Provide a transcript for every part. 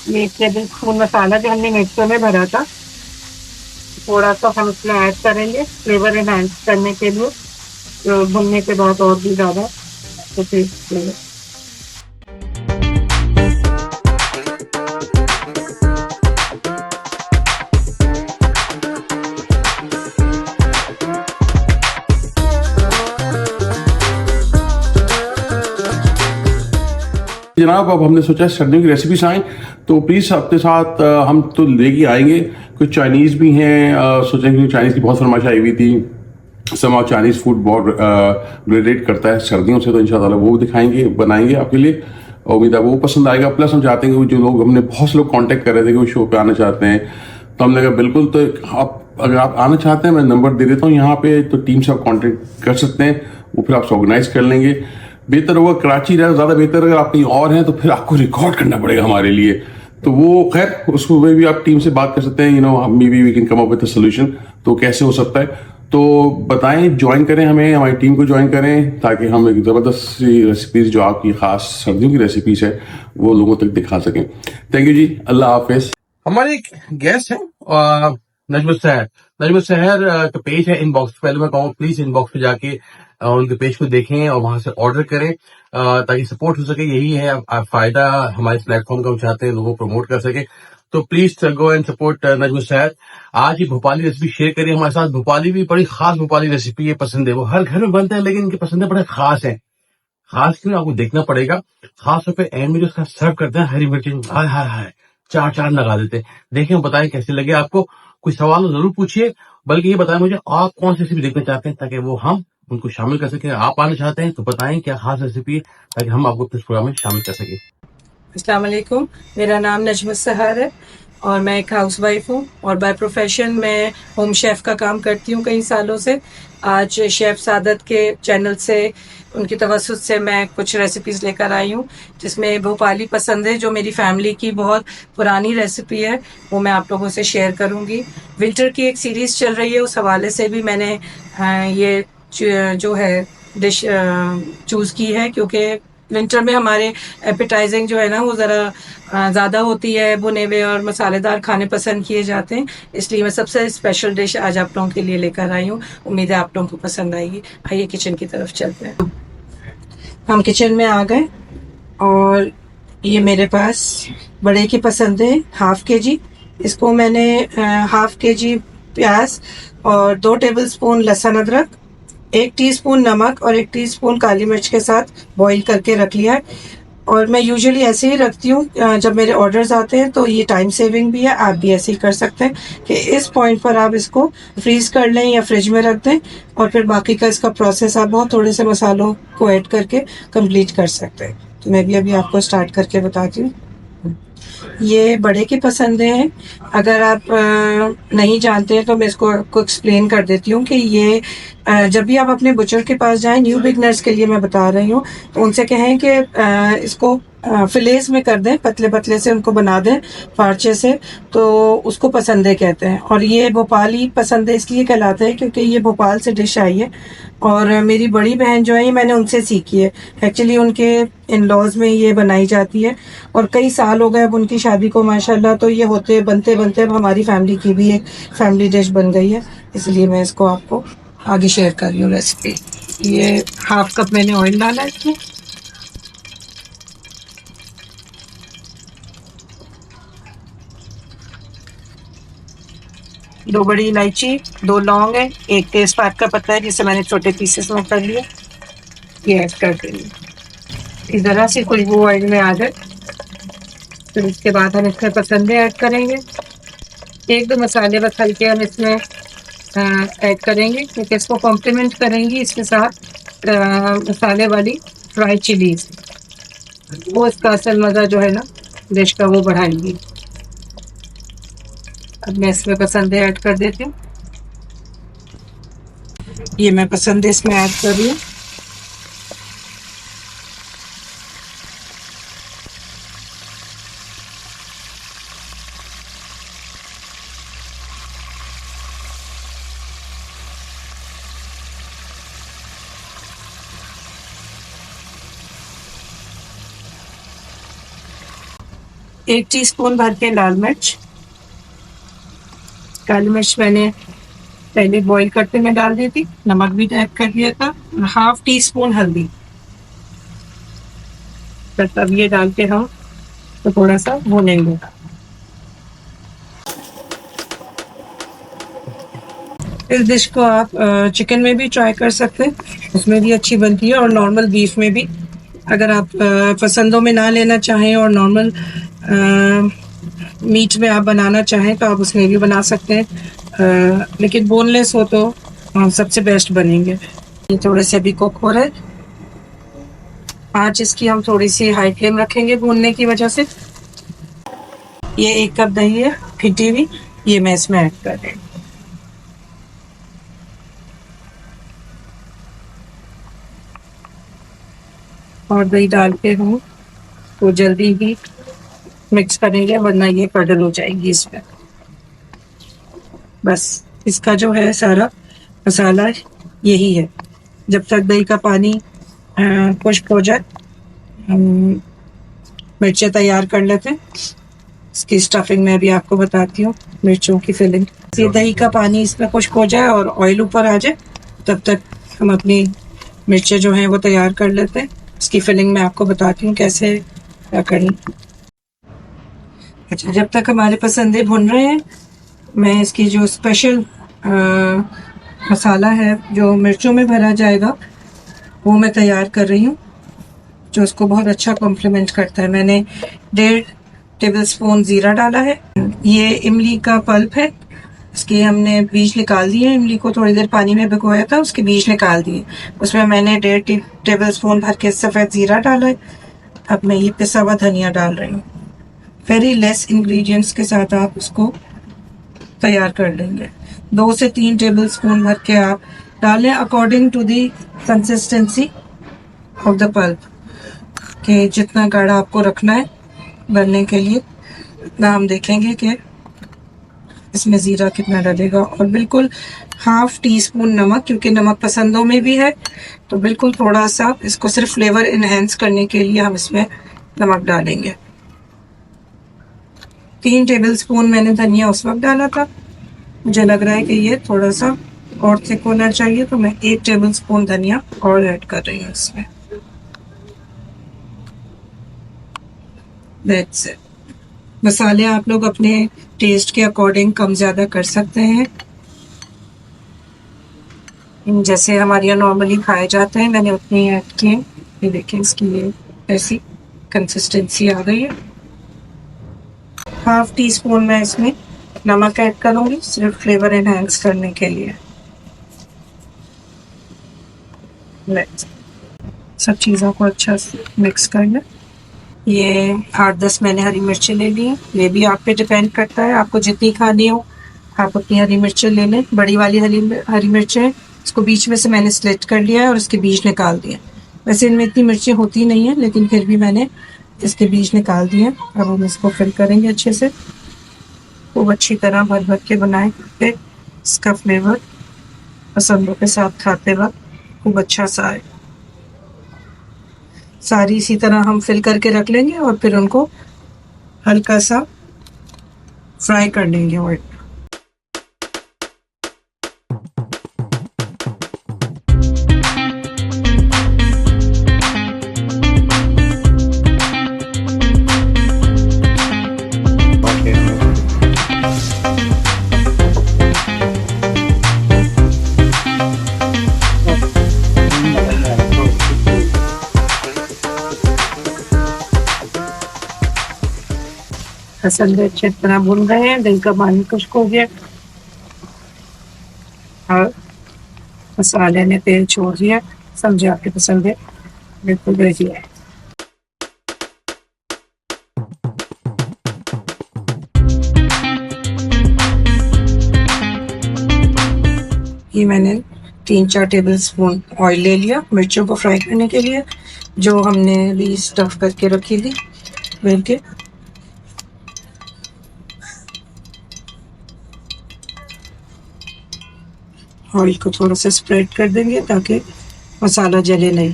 ये 1 table spoon मसाला जो हमने मिक्सर में भरा था, थोड़ा सा हम इसमें ऐड करेंगे फ्लेवर एनहांस करने के लिए, तो भुनने के बाद और भी ज़्यादा तो टेस्ट लगेगा। जनाब अब हमने सोचा सर्दियों की रेसिपीज आएँ तो प्लीज़ अपने साथ हम तो लेके आएंगे। कुछ चाइनीज़ भी हैं, सोचेंगे कि चाइनीज़ की बहुत फरमाइश आई हुई थी। समा चाइनीज़ फूड बहुत रिलेट करता है सर्दियों से, तो इंशाल्लाह वो दिखाएंगे, बनाएंगे आपके लिए। उम्मीद है वो पसंद आएगा। प्लस हम चाहते हैं कि जो लोग, हमने बहुत से लोग कांटेक्ट कर रहे थे कि वो शो पे आना चाहते हैं, तो हमने कहा बिल्कुल, तो आप अगर आप आना चाहते हैं मैं नंबर दे देता हूँ यहाँ पे, तो टीम से आप कांटेक्ट कर सकते हैं, वो फिर आपसे ऑर्गेनाइज कर लेंगे। बेहतर होगा कराची रहे ज़्यादा बेहतर, अगर आप कहीं और हैं तो फिर आपको रिकॉर्ड करना पड़ेगा हमारे लिए, तो वो खैर उसको भी आप टीम से बात कर सकते हैं। Maybe we can come up with a solution, तो कैसे हो सकता है तो बताएं, ज्वाइन करें हमें, हमारी टीम को ज्वाइन करें, ताकि हम एक ज़बरदस्त सी रेसिपीज़ जो आपकी ख़ास सर्दियों की रेसिपीज़ है वो लोगों तक दिखा सकें। थैंक यू जी, अल्लाह हाफिज़। हमारे एक गेस्ट है नजमुल सहर। नजमुल सहर का पेज है इनबॉक्स, पहले मैं कहूँ प्लीज इनबॉक्स पे जाके उनके पेज को देखें और वहां से ऑर्डर करें, ताकि सपोर्ट हो सके। यही है फायदा हमारे प्लेटफॉर्म का, हम चाहते हैं लोगों को प्रमोट कर सके। तो please go and support Najmul सहर। आज ही भोपाली रेसिपी शेयर करिए हमारे साथ। भोपाली भी बड़ी खास भोपाली रेसिपी है, पसंद है, वो हर घर में बनता है लेकिन इनकी पसंद बड़े खास है। खास क्यों, आपको देखना पड़ेगा। खास तौर पे एंड में जो उसका सर्व करते हैं, हरी मिर्ची हाय हाय हाय चार चार लगा देते हैं। देखें, बताएं कैसे लगे आपको। कुछ सवाल हो जरूर पूछिए, बल्कि ये बताएं मुझे आप कौन सी रेसिपी देखना चाहते हैं, ताकि वो हम उनको शामिल कर सकें। आप आना चाहते हैं तो बताएं क्या खास रेसिपी है, ताकि हम आपको इस प्रोग्राम में शामिल कर सकें। अस्सलाम वालेकुम, मेरा नाम नजमुल सहर है और मैं एक हाउसवाइफ हूँ और बाय प्रोफेशन मैं होम शेफ़ का काम करती हूँ कई सालों से। आज शेफ़ सादत के चैनल से, उनकी तवस्सुत से मैं कुछ रेसिपीज़ लेकर आई हूँ, जिसमें भोपाली पसंद है, जो मेरी फैमिली की बहुत पुरानी रेसिपी है, वो मैं आप लोगों से शेयर करूँगी। विंटर की एक सीरीज़ चल रही है, उस हवाले से भी मैंने ये जो है डिश चूज़ की है, क्योंकि विंटर में हमारे एपेटाइजिंग जो है ना वो ज़रा ज़्यादा होती है, बुने हुए और मसालेदार खाने पसंद किए जाते हैं, इसलिए मैं सबसे स्पेशल डिश आज आप लोगों के लिए लेकर आई हूँ। उम्मीद है आप लोगों को पसंद आएगी। आइए किचन की तरफ चलते हैं। हम किचन में आ गए और ये मेरे पास बड़े की पसंद है 1/2 kg। इसको मैंने 1/2 kg प्याज और 2 टेबलस्पून लहसुन अदरक, 1 टीस्पून नमक और 1 टीस्पून काली मिर्च के साथ बॉईल करके रख लिया है। और मैं यूजुअली ऐसे ही रखती हूँ, जब मेरे ऑर्डर्स आते हैं, तो ये टाइम सेविंग भी है। आप भी ऐसे ही कर सकते हैं कि इस पॉइंट पर आप इसको फ्रीज़ कर लें या फ्रिज में रख दें, और फिर बाकी का इसका प्रोसेस आप बहुत थोड़े से मसालों को ऐड करके कंप्लीट कर सकते हैं। तो मैं भी अभी आपको स्टार्ट करके बताती हूँ। ये बड़े की पसंद है। अगर आप नहीं जानते हैं तो मैं इसको आपको एक्सप्लेन कर देती हूँ कि ये जब भी आप अपने बुचर के पास जाएं, न्यू बिगनर्स के लिए मैं बता रही हूँ, तो उनसे कहें कि इसको फिलेस में कर दें, पतले पतले से उनको बना दें फार्चे से, तो उसको पसंदे कहते हैं। और ये भोपाली पसंदे इसलिए कहलाते हैं क्योंकि ये भोपाल से डिश आई है, और मेरी बड़ी बहन जो है मैंने उनसे सीखी है। एक्चुअली उनके इन लॉज में ये बनाई जाती है और कई साल हो गए अब उनकी शादी को माशाल्लाह, तो ये होते बनते बनते अब हमारी फैमिली की भी एक फैमिली डिश बन गई है, इसलिए मैं इसको आपको आगे शेयर कर रही हूँ रेसिपी। ये 1/2 कप मैंने ऑयल डाला है इसमें। दो बड़ी इलायची, 2 लौंग है, 1 तेजपात का पत्ता है जिसे मैंने छोटे पीसेस में कर लिया, ये ऐड कर देंगे। ज़रा सी खुशबू ऑयल में आ जाए, फिर उसके बाद हम इसमें पसंदे ऐड करेंगे। 1-2 मसाले बस हल्के हम इसमें ऐड करेंगे, क्योंकि इसको कॉम्प्लीमेंट करेंगी इसके साथ मसाले वाली फ्राई चिलीज, वो इसका असल मज़ा जो है ना डिश का वो बढ़ाएंगी। अब मैं इसमें पसंदे ऐड कर देती हूँ। ये मैं पसंदे इसमें ऐड कर रही हूँ। 1 टीस्पून भर के लाल मिर्च। काली मिर्च मैंने पहले बॉईल करते में डाल दी थी, नमक भी ऐड कर दिया था। और 1/2 टीस्पून हल्दी। बस अब ये डाल के हम तो थोड़ा सा भूनेंगे। इस डिश को आप चिकन में भी ट्राई कर सकते हैं, उसमें भी अच्छी बनती है, और नॉर्मल बीफ में भी। अगर आप पसंदों में ना लेना चाहें और नॉर्मल मीट में आप बनाना चाहें तो आप उसमें भी बना सकते हैं, लेकिन बोनलेस हो तो सबसे बेस्ट बनेंगे। ये थोड़े से अभी कुक हो रहे हैं। आँच इसकी हम थोड़ी सी हाई फ्लेम रखेंगे भूनने की वजह से। ये 1 कप दही है फिटी हुई, ये मैं इसमें ऐड कर रही हूँ। और दही डाल के हम तो जल्दी ही मिक्स करेंगे, वरना ये पडल हो जाएगी इसमें। बस इसका जो है सारा मसाला यही है। जब तक दही का पानी खुश्क हो जाए, हम मिर्चें तैयार कर लेते हैं। इसकी स्टफिंग मैं भी आपको बताती हूँ, मिर्चों की फिलिंग। ये दही का पानी इसमें खुश्क हो जाए और ऑयल ऊपर आ जाए, तब तक हम अपनी मिर्चें जो हैं वो तैयार कर लेते हैं। इसकी फिलिंग मैं आपको बताती हूँ कैसे क्या करनी। अच्छा, जब तक हमारे पसंदे भुन रहे हैं, मैं इसकी जो स्पेशल मसाला है जो मिर्चों में भरा जाएगा वो मैं तैयार कर रही हूँ, जो उसको बहुत अच्छा कॉम्प्लीमेंट करता है। मैंने 1.5 टेबलस्पून ज़ीरा डाला है। ये इमली का पल्प है, इसके हमने बीज निकाल दिए। इमली को थोड़ी देर पानी में भिगोया था, उसके बीज निकाल दिए। उसमें मैंने 1.5 टेबलस्पून भर के सफ़ेद ज़ीरा डाला है। अब मैं ये पिसा हुआ धनिया डाल रही हूँ। वेरी लेस इंग्रेडिएंट्स के साथ आप उसको तैयार कर लेंगे। 2 से 3 टेबलस्पून भर के आप डालें, according to the consistency of the pulp, कि जितना गाढ़ा आपको रखना है बनने के लिए, ना हम देखेंगे कि इसमें ज़ीरा कितना डलेगा। और बिल्कुल 1/2 टीस्पून नमक, क्योंकि नमक पसंदों में भी है, तो बिल्कुल थोड़ा सा इसको सिर्फ फ्लेवर इन्हेंस करने के लिए हम इसमें नमक डालेंगे। 3 टेबलस्पून मैंने धनिया उस वक्त डाला था, मुझे लग रहा है कि ये थोड़ा सा और थिक होना चाहिए, तो मैं 1 टेबलस्पून धनिया और ऐड कर रही हूँ इसमें। That's it. मसाले आप लोग अपने टेस्ट के अकॉर्डिंग कम ज़्यादा कर सकते हैं, जैसे हमारे यहाँ नॉर्मली खाए जाते हैं, मैंने उतनी ऐड किए। ये देखिए, इसकी ये ऐसी कंसिस्टेंसी आ गई है। 1/2 टीस्पून मैं इसमें नमक ऐड करूँगी, सिर्फ फ्लेवर एनहांस करने के लिए। सब चीज़ों को अच्छा से मिक्स कर लें। ये 8-10 मैंने हरी मिर्चें ले ली हैं। ये भी आप पे डिपेंड करता है, आपको जितनी खानी हो आप उतनी हरी मिर्चें ले लें। बड़ी वाली हरी मिर्चें, इसको बीच में से मैंने स्लिट कर लिया है और इसके बीज निकाल दिए। वैसे इनमें इतनी मिर्चें होती नहीं है, लेकिन फिर भी मैंने इसके बीज निकाल दिए। अब हम इसको फिल करेंगे अच्छे से, खूब अच्छी तरह भर भर के बनाएं, फिर इसका फ्लेवर पसंदों के साथ खाते वक्त खूब अच्छा सा आए। सारी इसी तरह हम फिल करके रख लेंगे और फिर उनको हल्का सा फ्राई कर लेंगे ऑयल। मसाले अच्छी तरह भून गए हैं, दही का पानी खुश्क हो गया और मसाले ने तेल छोड़ दिया। समझे, आपके पसंद है, बिल्कुल रेडी है। ये मैंने 3-4 टेबलस्पून ऑयल ले लिया मिर्चों को फ्राई करने के लिए, जो हमने भी स्टफ करके रखी थी बेल के। ऑयल को थोड़ा सा स्प्रेड कर देंगे ताकि मसाला जले नहीं।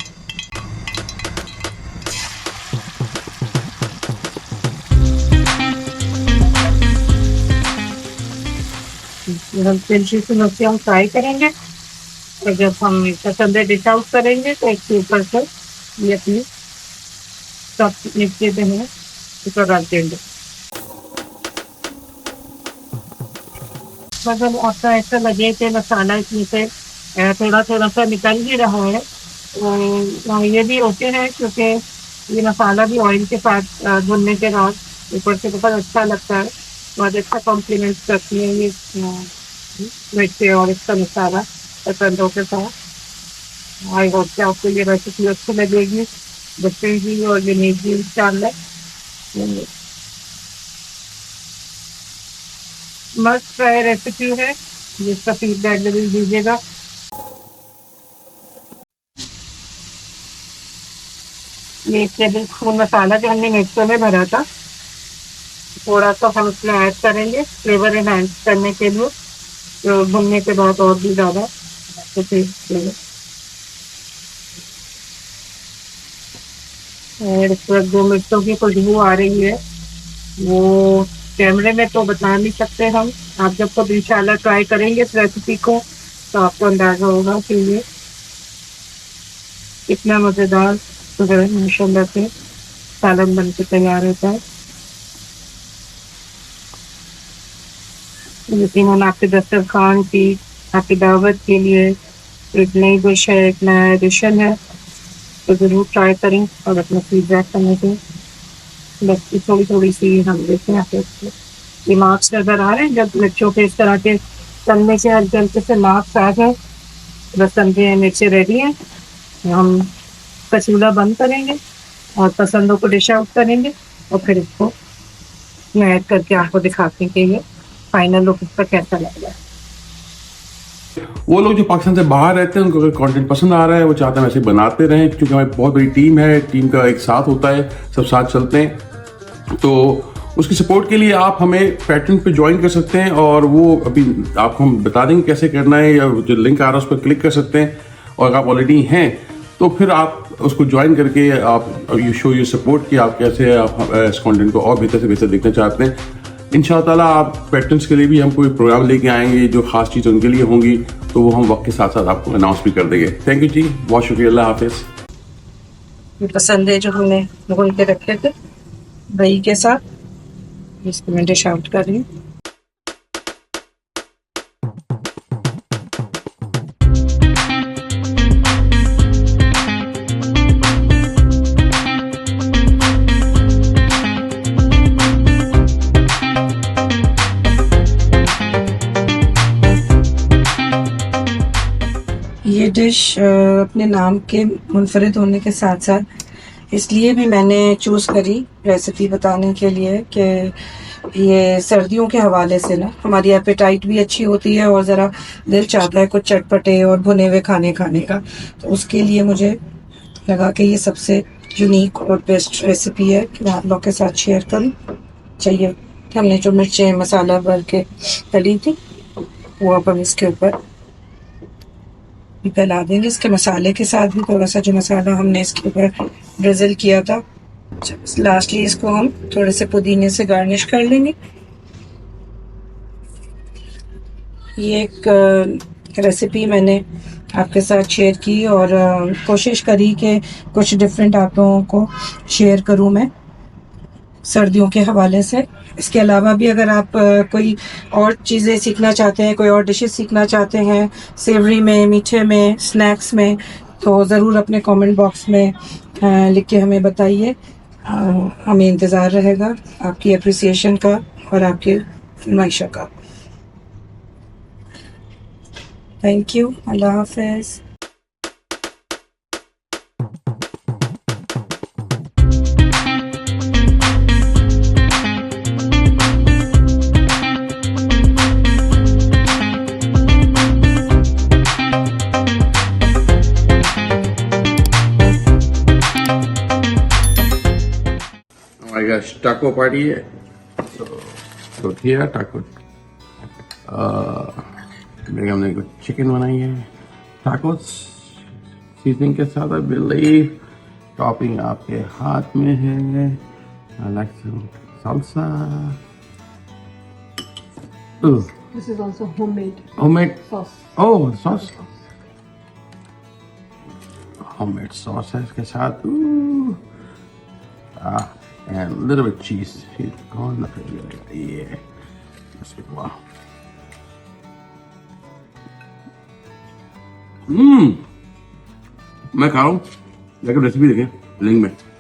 हम क्रंची से नीचे हम फ्राई करेंगे और जब हम पसंद डिश आउट करेंगे तो इसके ऊपर से ये अपनी सब नीचे पे है ऊपर रख देंगे। मतलब आपको ऐसा लगे कि मसाला इसमें से थोड़ा थोड़ा सा निकल ही रहा है, ये भी ओके है क्योंकि ये मसाला भी ऑयल के साथ भुनने के बाद ऊपर से बहुत अच्छा लगता है, बहुत अच्छा कॉम्प्लीमेंट करती है ये मिर्ची और इसका मसाला पसंदों के साथ। आई होप कि आपको ये रेसिपी अच्छी लगेगी, बचेगी और बनेगी इंशाल्लाह। मस्त ट्राई रेसिपी है, जिसका फीडबैक जरूर दीजिएगा। ये 1 टेबल स्पून मसाला जो हमने मिक्सर में भरा था थोड़ा सा हम इसमें ऐड करेंगे फ्लेवर एनहांस करने के लिए, तो भुनने के बाद और भी ज़्यादा टेस्ट देगा। और इस वक्त 2 मिर्चों की खुशबू आ रही है, वो कैमरे में तो बता नहीं सकते हम, आप जब कभी इंशाल्लाह ट्राई करेंगे इस रेसिपी को तो आपको अंदाजा होगा कि ये कितना मज़ेदार माशाल्लाह से सालन बन के तैयार होता है। लेकिन हम आपके दस्तरखान की आपकी दावत के लिए एक नई डिश है, एक नया एडिशन है, तो ज़रूर ट्राई करें और अपना फीडबैक करने दें। बस थोड़ी थोड़ी सी हम देखते हैं ये मार्क्स नज़र आ रहे हैं, जब बच्चों के इस तरह के तलने से हल्के हल्के से मार्क्स आ जाए बस समझे मिर्ची रेडी है। हम चूल्हा बंद करेंगे और पसंदों को डिश आउट करेंगे और फिर इसको मैं ऐड करके आपको दिखाते हैं कि ये फाइनल लुक इसका कैसा लग रहा है। वो लोग जो पाकिस्तान से बाहर रहते हैं उनको अगर कंटेंट पसंद आ रहा है वो चाहते हैं वैसे बनाते रहें, क्योंकि हमारी बहुत बड़ी टीम है, टीम का एक साथ होता है, सब साथ चलते हैं। तो उसकी सपोर्ट के लिए आप हमें पैटर्न पे ज्वाइन कर सकते हैं और वो अभी आपको हम बता देंगे कैसे करना है, या जो लिंक आ रहा है उस पर क्लिक कर सकते हैं। और अगर आप ऑलरेडी हैं तो फिर आप उसको ज्वाइन करके आप यू शो योर सपोर्ट कि आप कैसे आप इस कंटेंट को और बेहतर से बेहतर देखना चाहते हैं। इंशाअल्लाह आप पैटर्न्स के लिए भी हम कोई प्रोग्राम लेके आएंगे जो खास चीज़ उनके लिए होंगी, तो वो हम वक्त के साथ साथ आपको अनाउंस भी कर देंगे। थैंक यू जी, बहुत शुक्रिया, अल्लाह हाफिज़। ये पसंद है जो हमने भून के रखे थे दही के साथ, इसको मैं डिश आउट कर रही हूँ। ये डिश अपने नाम के मुनफरिद होने के साथ साथ इसलिए भी मैंने चूज़ करी रेसिपी बताने के लिए कि ये सर्दियों के हवाले से ना हमारी एपेटाइट भी अच्छी होती है और ज़रा दिल चाहता है कुछ चटपटे और भुने हुए खाने का, तो उसके लिए मुझे लगा कि ये सबसे यूनिक और बेस्ट रेसिपी है कि मैं आप लोग के साथ शेयर करूँ। चाहिए कि हमने जो मिर्चें मसाला भर के तली थी वो अब हम इसके ऊपर फैला देंगे। इसके मसाले के साथ भी थोड़ा सा जो मसाला हमने इसके ऊपर ड्रिजल किया था, लास्टली इसको हम थोड़े से पुदीने से गार्निश कर लेंगे। ये एक रेसिपी मैंने आपके साथ शेयर की और कोशिश करी कि कुछ डिफरेंट आप लोगों को शेयर करूं मैं सर्दियों के हवाले से। इसके अलावा भी अगर आप कोई और चीज़ें सीखना चाहते हैं, कोई और डिशेस सीखना चाहते हैं सेवरी में, मीठे में, स्नैक्स में, तो ज़रूर अपने कमेंट बॉक्स में लिख के हमें बताइए। हमें इंतज़ार रहेगा आपकी अप्रिसिएशन का और आपकी फरमाइशों का। थैंक यू, अल्लाह हाफ़िज़। I got taco party. So here taco. मेरे हमने कुछ चिकन बनाई है टाकोस सीजनिंग के साथ। आई बिलीव टॉपिंग आपके हाथ में है। I like some salsa. This is also homemade homemade sauce. oh sauce homemade sauce है इसके साथ and a little bit cheese yeah wow मैं खा रहा हूँ लेकिन रेसिपी देखें लिंक में